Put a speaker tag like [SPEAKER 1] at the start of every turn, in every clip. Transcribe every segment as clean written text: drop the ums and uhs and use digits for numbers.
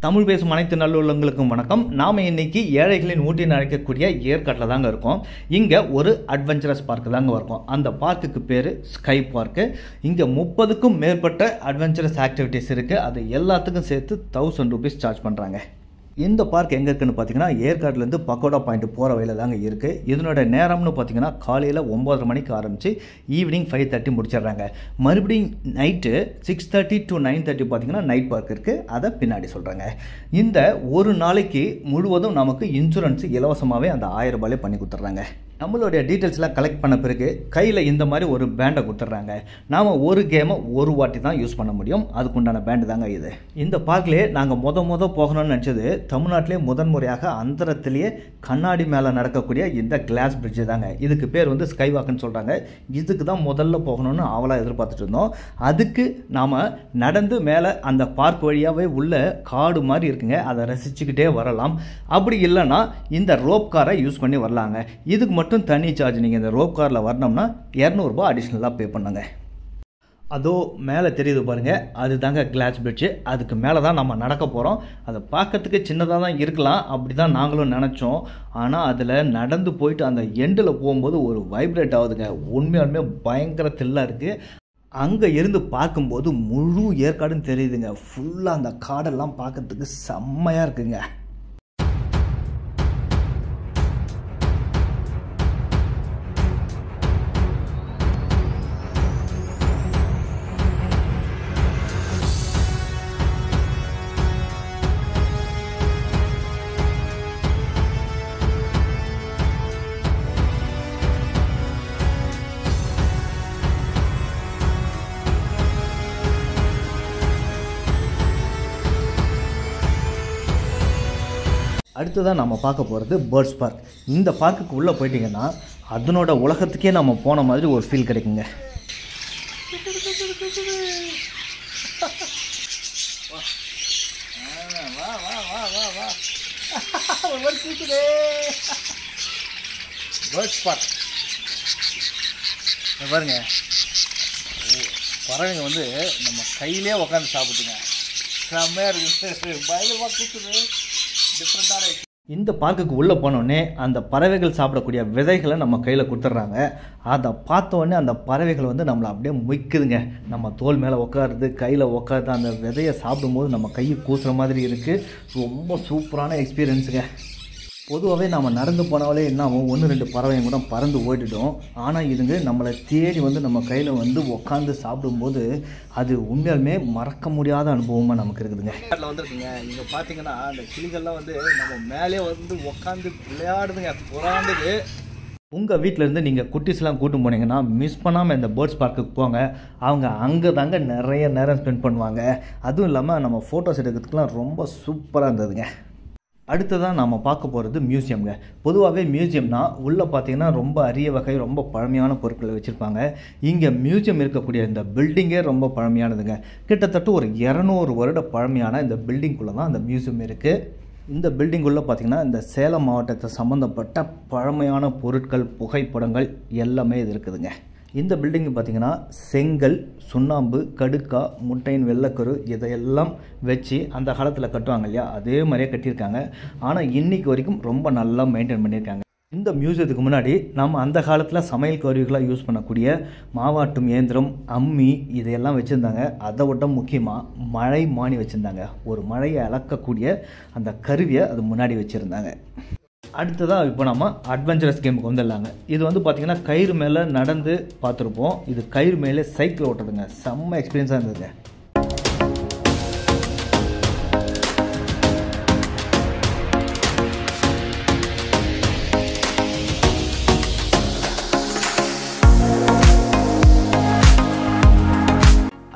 [SPEAKER 1] தமிழ் பேசும் அனைத்து நல்லுள்ளங்களுக்கும் வணக்கம். நாம் இன்னைக்கு ஏழைகளின் ஊட்டின்னு அழைக்கக்கூடிய ஏற்காட்டில் தாங்க இருக்கோம். இங்கே ஒரு அட்வென்ச்சரஸ் பார்க்கு தாங்க இருக்கும். அந்த பார்க்குக்கு பேர் ஸ்கை பார்க்கு. இங்கே 30க்கும் மேற்பட்ட அட்வென்ச்சரஸ் ஆக்டிவிட்டீஸ் இருக்குது. அது எல்லாத்துக்கும் சேர்த்து 1000 ரூபீஸ் சார்ஜ் பண்ணுறாங்க. இந்த பார்க் எங்கே இருக்குன்னு பார்த்தீங்கன்னா ஏற்காட்டிலேருந்து பக்கோடா பாயிண்ட் போகிற வழியில் தாங்க இருக்குது. இதனோட நேரம்னு பார்த்தீங்கன்னா காலையில் 9:30 மணிக்கு ஆரம்பித்து ஈவினிங் 5:30 முடிச்சிடுறாங்க. மறுபடியும் நைட்டு 6:30 to 9:30 பார்த்தீங்கன்னா நைட் பார்க் இருக்குது. அதை பின்னாடி சொல்கிறாங்க. இந்த ஒரு நாளைக்கு முழுவதும் நமக்கு இன்சூரன்ஸ் இலவசமாகவே அந்த 1000 ரூபாயிலே பண்ணி கொடுத்துட்றாங்க. நம்மளுடைய டீட்டெயில்ஸ்லாம் கலெக்ட் பண்ண பிறகு கையில் இந்த மாதிரி ஒரு பேண்டை கொடுத்துட்றாங்க. நாம் ஒரு கேமை ஒரு வாட்டி தான் யூஸ் பண்ண முடியும். அதுக்குண்டான பேண்டு தாங்க இது. இந்த பார்க்லேயே நாங்கள் முத போகணும்னு நினச்சது தமிழ்நாட்டிலே முதன்முறையாக அந்தரத்திலேயே கண்ணாடி மேலே நடக்கக்கூடிய இந்த கிளாஸ் பிரிட்ஜு தாங்க. இதுக்கு பேர் வந்து ஸ்கை வாக்குன்னு சொல்கிறாங்க. இதுக்கு தான் முதல்ல போகணும்னு அவளாக எதிர்பார்த்துட்டு இருந்தோம். அதுக்கு நாம் நடந்து மேலே அந்த பார்க் வழியாகவே உள்ள காடு மாதிரி இருக்குங்க. அதை ரசிச்சுக்கிட்டே வரலாம். அப்படி இல்லைன்னா இந்த ரோப் காரை யூஸ் பண்ணி வரலாங்க. இதுக்கு மட்டும் தனி சார்ஜ். நீங்கள் இந்த ரோப் காரில் வரணும்னா 200 ரூபாய் அடிஷ்னலாக பே பண்ணுங்க. அதோ மேலே தெரியுது பாருங்கள், அது தாங்க கிளாஸ் பிரிட்ஜு. அதுக்கு மேலே தான் நம்ம நடக்க போகிறோம். அதை பார்க்கறதுக்கு சின்னதாக தான் இருக்கலாம், அப்படி தான் நாங்களும் நினச்சோம். ஆனால் அதில் நடந்து போயிட்டு அந்த எண்டில் போகும்போது ஒரு வைப்ரேட் ஆகுதுங்க. உண்மையாலுமே பயங்கர தில்லாக இருக்குது. அங்கே இருந்து பார்க்கும்போது முழு ஏற்காடுன்னு தெரியுதுங்க. ஃபுல்லாக அந்த காடெல்லாம் பார்க்கறதுக்கு செம்மையாக இருக்குங்க. அடுத்ததான் நம்ம பார்க்க போகிறது பேர்ட்ஸ் பார்க். இந்த பார்க்குக்கு உள்ளே போயிட்டிங்கன்னா அதனோட உலகத்துக்கே நம்ம போன மாதிரி ஒரு ஃபீல் கிடைக்குங்க. பேர்ட்ஸ் பார்க் பாருங்க, பறவைங்க வந்து நம்ம கையிலே உட்காந்து சாப்பிட்டுங்க. செம்மையாக இருக்குது, பயங்கரமாக கூட்டுது. இந்த பார்க்குக்கு உள்ளே போனோடனே அந்த பறவைகள் சாப்பிடக்கூடிய விதைகளை நம்ம கையில் கொடுத்துட்றாங்க. அதை பார்த்தோன்னே அந்த பறவைகள் வந்து நம்மளை அப்படியே முய்க்குதுங்க. நம்ம தோல் மேலே உட்காருது, கையில் உட்காருது. அந்த விதையை சாப்பிடும்போது நம்ம கையை கூசுகிற மாதிரி இருக்குது. ரொம்ப சூப்பரான எக்ஸ்பீரியன்ஸுங்க. பொதுவாகவே நம்ம நடந்து போனாலே என்ன ஆகும், 1-2 பறவைங்க கூட பறந்து ஓடிட்டோம். ஆனால் இதுங்க நம்மளை தேடி வந்து நம்ம கையில் வந்து உட்காந்து சாப்பிடும்போது அது உண்மையாலுமே மறக்க முடியாத அனுபவமாக நமக்கு இருக்குதுங்க. அதில் வந்துருக்குங்க. இங்கே பார்த்தீங்கன்னா அந்த கிளிகள்லாம் வந்து நம்ம மேலே வந்து உட்காந்து விளையாடுதுங்க, புறாண்டுது. உங்கள் வீட்டிலேருந்து நீங்கள் குட்டீஸ்லாம் கூட்டு போனீங்கன்னா மிஸ் பண்ணாமல் இந்த பேர்ட்ஸ் பார்க்குக்கு போங்க. அவங்க அங்கே தாங்க நிறைய நேரம் ஸ்பெண்ட் பண்ணுவாங்க. அதுவும் இல்லாமல் நம்ம ஃபோட்டோஸ் எடுக்கிறதுக்குலாம் ரொம்ப சூப்பராக இருந்ததுங்க. அடுத்ததான் நம்ம பார்க்க போகிறது மியூசியம்ங்க. பொதுவாகவே மியூசியம்னா உள்ளே பார்த்தீங்கன்னா ரொம்ப அரிய வகை, ரொம்ப பழமையான பொருட்களை வச்சுருப்பாங்க. இங்கே மியூசியம் இருக்கக்கூடிய இந்த பில்டிங்கே ரொம்ப பழமையானதுங்க. கிட்டத்தட்ட ஒரு 200 வருட பழமையான இந்த பில்டிங்குள்ளே தான் அந்த மியூசியம் இருக்குது. இந்த பில்டிங்குள்ளே பார்த்திங்கன்னா இந்த சேலம் மாவட்டத்தை சம்மந்தப்பட்ட பழமையான பொருட்கள், புகைப்படங்கள் எல்லாமே இது இருக்குதுங்க. இந்த பில்டிங் பார்த்திங்கன்னா செங்கல், சுண்ணாம்பு, கடுக்கா, முட்டையின் வெள்ளைக்கரு இதையெல்லாம் வச்சு அந்த காலத்தில் கட்டுவாங்க இல்லையா, அதே மாதிரியே கட்டியிருக்காங்க. ஆனால் இன்றைக்கு வரைக்கும் ரொம்ப நல்லா மெயின்டைன் பண்ணியிருக்காங்க. இந்த மியூசியத்துக்கு முன்னாடி நம்ம அந்த காலத்தில் சமையல் கருவிகளாக யூஸ் பண்ணக்கூடிய மாவாட்டும் இயந்திரம், அம்மி இதையெல்லாம் வச்சுருந்தாங்க. அதை விட முக்கியமாக மழை மானி வச்சுருந்தாங்க. ஒரு மழையை அளக்கக்கூடிய அந்த கருவியை அது முன்னாடி வச்சுருந்தாங்க. அடுத்ததாக இப்போ நம்ம அட்வென்ச்சரஸ் கேமுக்கு வந்துடலாங்க. இது வந்து பார்த்திங்கன்னா கயிறு மேலே நடந்து பார்த்துருப்போம். இது கயிறு மேலே சைக்கிள் ஓட்டுறதுங்க. செம்ம எக்ஸ்பீரியன்ஸாக இருந்ததுங்க.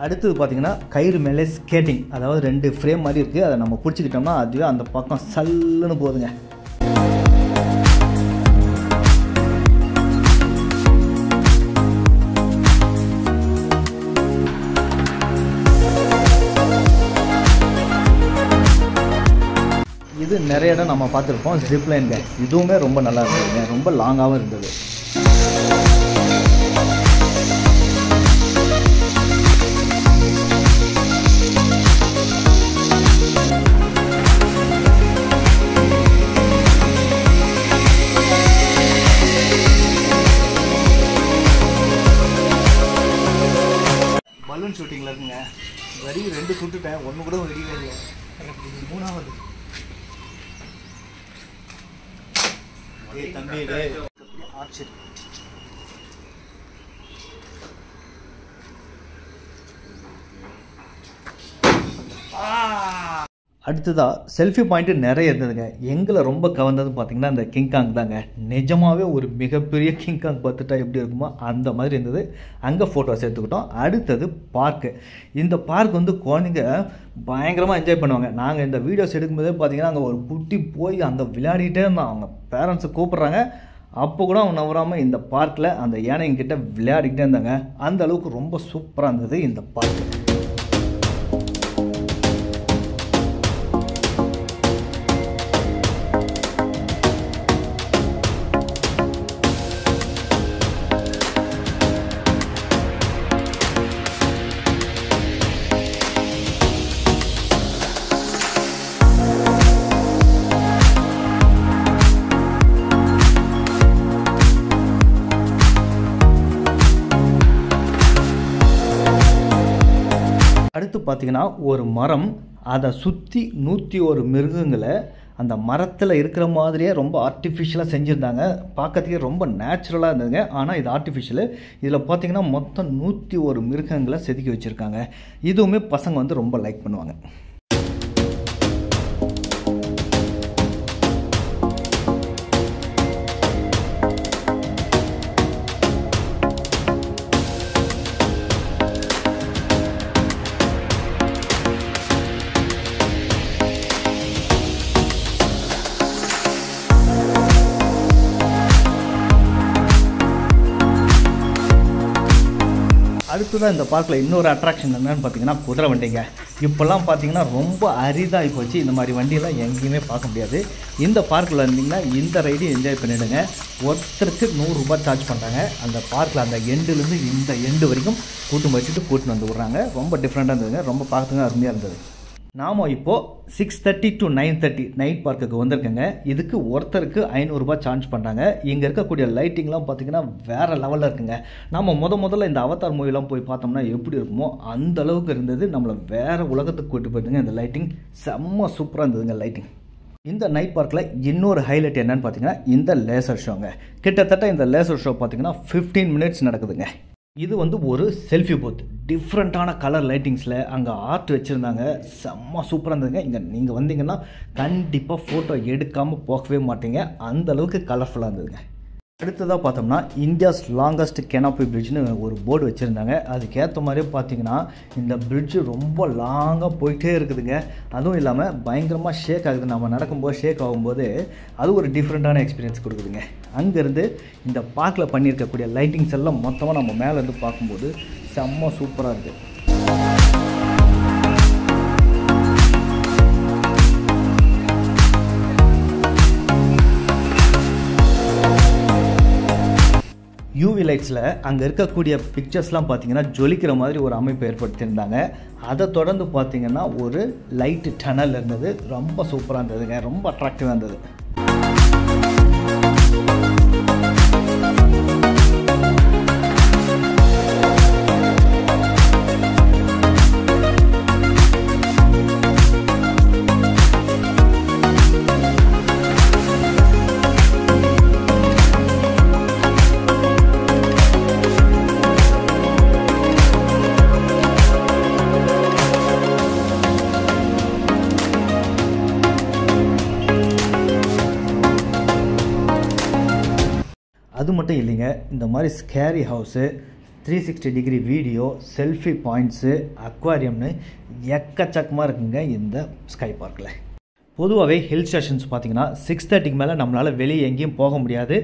[SPEAKER 1] அடுத்தது பார்த்திங்கன்னா கயிறு மேலே ஸ்கேட்டிங். அதாவது 2 ஃப்ரேம் மாதிரி இருக்குது. அதை நம்ம பிடிச்சிக்கிட்டோம்னா அதுவே அந்த பக்கம் சல்லுன்னு போகுதுங்க. இது நிறைய இடம் நம்ம பார்த்துருப்போம். ஜிப்லைன்ங்க, இதுவுமே ரொம்ப நல்லா இருந்ததுங்க. ரொம்ப லாங்காகவும் இருந்தது. 2 சுட்டுட்டேன், 1 கூட வெடிக்கவே இல்லை. மூணாவது தம்பி ஆர்ச்சரி. அடுத்ததாக செல்ஃபி பாயிண்ட்டு நிறைய இருந்ததுங்க. எங்களை ரொம்ப கவர்ந்தது பார்த்திங்கன்னா இந்த கிங்காங் தாங்க. நிஜமாகவே ஒரு மிகப்பெரிய கிங்காங் பார்த்துட்டா எப்படி இருக்குமோ அந்த மாதிரி இருந்தது. அங்கே ஃபோட்டோஸ் எடுத்துக்கிட்டோம். அடுத்தது பார்க்கு. இந்த பார்க் வந்து குழந்தைங்க பயங்கரமாக என்ஜாய் பண்ணுவாங்க. நாங்கள் இந்த வீடியோஸ் எடுக்கும்போதே பார்த்திங்கன்னா அங்கே ஒரு குட்டி போய் அந்த விளையாடிட்டே இருந்தான். அவங்க பேரண்ட்ஸை கூப்பிட்றாங்க, அப்போ கூட அவன் நவராமல் இந்த பார்க்கில் அந்த யானைங்கிட்ட விளையாடிக்கிட்டே இருந்தாங்க. அந்த அளவுக்கு ரொம்ப சூப்பராக இருந்தது இந்த பார்க்கு. அடுத்து பார்த்திங்கன்னா ஒரு மரம், அதை சுற்றி 101 மிருகங்களை அந்த மரத்தில் இருக்கிற மாதிரியே ரொம்ப ஆர்டிஃபிஷியலாக செஞ்சுருந்தாங்க. பார்க்கறதுக்கே ரொம்ப நேச்சுரலாக இருந்ததுங்க. ஆனால் இது ஆர்டிஃபிஷியலு. இதில் பார்த்திங்கன்னா மொத்தம் 101 மிருகங்களை செதுக்கி வச்சுருக்காங்க. இதுவுமே பசங்க வந்து ரொம்ப லைக் பண்ணுவாங்க. அடுத்ததான் இந்த பார்க்கில் இன்னொரு அட்ராக்ஷன் என்னென்னு பார்த்தீங்கன்னா குதிரை வண்டிங்க. இப்போல்லாம் பார்த்தீங்கன்னா ரொம்ப அரிதாகி போச்சு. இந்த மாதிரி வண்டியெல்லாம் எங்கேயுமே பார்க்க முடியாது. இந்த பார்க்கில் இருந்தீங்கன்னா இந்த ரைடையும் என்ஜாய் பண்ணிவிடுங்க. ஒருத்தருக்கு 100 ரூபாய் சார்ஜ் பண்ணுறாங்க. அந்த பார்க்கில் அந்த எண்டுலேருந்து இந்த எண்டு வரைக்கும் கூட்டின்னு வந்து விட்றாங்க. ரொம்ப டிஃப்ரெண்ட்டாக இருந்ததுங்க. ரொம்ப பார்த்துங்க அருமையாக இருந்தது. நாம் இப்போது 6:30 to 9:30 நைட் பார்க்குக்கு வந்திருக்கேங்க. இதுக்கு ஒருத்தருக்கு 500 ரூபாய் சார்ஜ் பண்ணுறாங்க. இங்கே இருக்கக்கூடிய லைட்டிங்லாம் பார்த்திங்கன்னா வேறு லெவலில் இருக்குங்க. நம்ம முதல்ல இந்த அவதார் மூவிலாம் போய் பார்த்தோம்னா எப்படி இருக்குமோ அந்த அளவுக்கு இருந்தது. நம்மளை வேறு உலகத்துக்கு கூட்டு போயிடுங்க. இந்த லைட்டிங் செம்ம சூப்பராக இருந்ததுங்க லைட்டிங். இந்த நைட் பார்க்கில் இன்னொரு ஹைலைட் என்னன்னு பார்த்தீங்கன்னா இந்த லேசர் ஷோங்க. கிட்டத்தட்ட இந்த லேசர் ஷோ பார்த்தீங்கன்னா 15 மினிட்ஸ் நடக்குதுங்க. இது வந்து ஒரு செல்ஃபி பூத். டிஃப்ரெண்ட்டான கலர் லைட்டிங்ஸில் அங்கே ஆர்ட் வச்சுருந்தாங்க. செம்ம சூப்பராக இருந்ததுங்க. இங்கே நீங்கள் வந்தீங்கன்னா கண்டிப்பாக ஃபோட்டோ எடுக்காமல் போகவே மாட்டீங்க. அந்தளவுக்கு கலர்ஃபுல்லாக இருந்ததுங்க. அடுத்ததாக பார்த்தோம்னா இந்தியாஸ் லாங்கஸ்ட் கெனாப்பி பிரிட்ஜ்னு ஒரு போர்டு வச்சுருந்தாங்க. அதுக்கேற்ற மாதிரியே பார்த்தீங்கன்னா இந்த பிரிட்ஜு ரொம்ப லாங்காக போயிட்டே இருக்குதுங்க. அதுவும் இல்லாமல் பயங்கரமாக ஷேக் ஆகுது. நம்ம நடக்கும்போது ஷேக் ஆகும்போது அது ஒரு டிஃப்ரெண்ட்டான எக்ஸ்பீரியன்ஸ் கொடுக்குதுங்க. அங்கேருந்து இந்த பார்க்கில் பண்ணியிருக்கக்கூடிய லைட்டிங்ஸ் எல்லாம் மொத்தமாக நம்ம மேலேருந்து பார்க்கும்போது செம்ம சூப்பராக இருக்குது. யூவி லைட்ஸில் அங்கே இருக்கக்கூடிய பிக்சர்ஸ்லாம் பார்த்தீங்கன்னா ஜொலிக்கிற மாதிரி ஒரு அமைப்பு ஏற்படுத்தியிருந்தாங்க. அதை தொடர்ந்து பார்த்தீங்கன்னா ஒரு லைட்டு டனல் இருந்தது. ரொம்ப சூப்பராக இருந்ததுங்க. ரொம்ப அட்ராக்டிவாக இருந்தது. அது மட்டும் இல்லைங்க, இந்த மாதிரி scary house, 360 degree video, selfie points, அக்வாரியம்னு எக்கச்சக்கமாக இருக்குங்க இந்த ஸ்கை பார்க்கில். பொதுவாகவே ஹில் ஸ்டேஷன்ஸ் பார்த்திங்கன்னா 6:30க்கு மேலே நம்மளால் வெளியே எங்கேயும் போக முடியாது,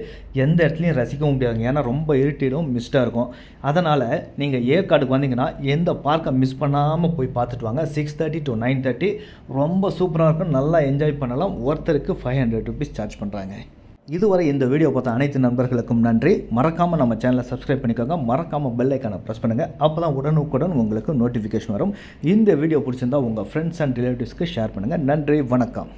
[SPEAKER 1] எந்த இடத்துலையும் ரசிக்கவும் முடியாதுங்க. ஏன்னா ரொம்ப இருட்டிடும், மிஸ்டாக இருக்கும். அதனால் நீங்கள் ஏற்காடுக்கு வந்தீங்கன்னா எந்த பார்க்கை மிஸ் பண்ணாமல் போய் பார்த்துட்டு வாங்க. 6:30 to 9:30 ரொம்ப சூப்பராக இருக்கும். நல்லா என்ஜாய் பண்ணலாம். ஒருத்தருக்கு 500 rupees சார்ஜ் பண்ணுறாங்க. இதுவரை இந்த வீடியோ பார்த்த அனைத்து நண்பர்களுக்கும் நன்றி. மறக்காமல் நம்ம சேனலை சப்ஸ்கிரைப் பண்ணிக்கோங்க. மறக்காமல் பெல் ஐக்கானை ப்ரெஸ் பண்ணுங்கள். அப்போ தான் உடனுக்குடன் உங்களுக்கு நோட்டிஃபிகேஷன் வரும். இந்த வீடியோ பிடிச்சிருந்தால் உங்கள் ஃப்ரெண்ட்ஸ் அண்ட் ரிலேட்டிவ்ஸ்க்கு ஷேர் பண்ணுங்கள். நன்றி, வணக்கம்.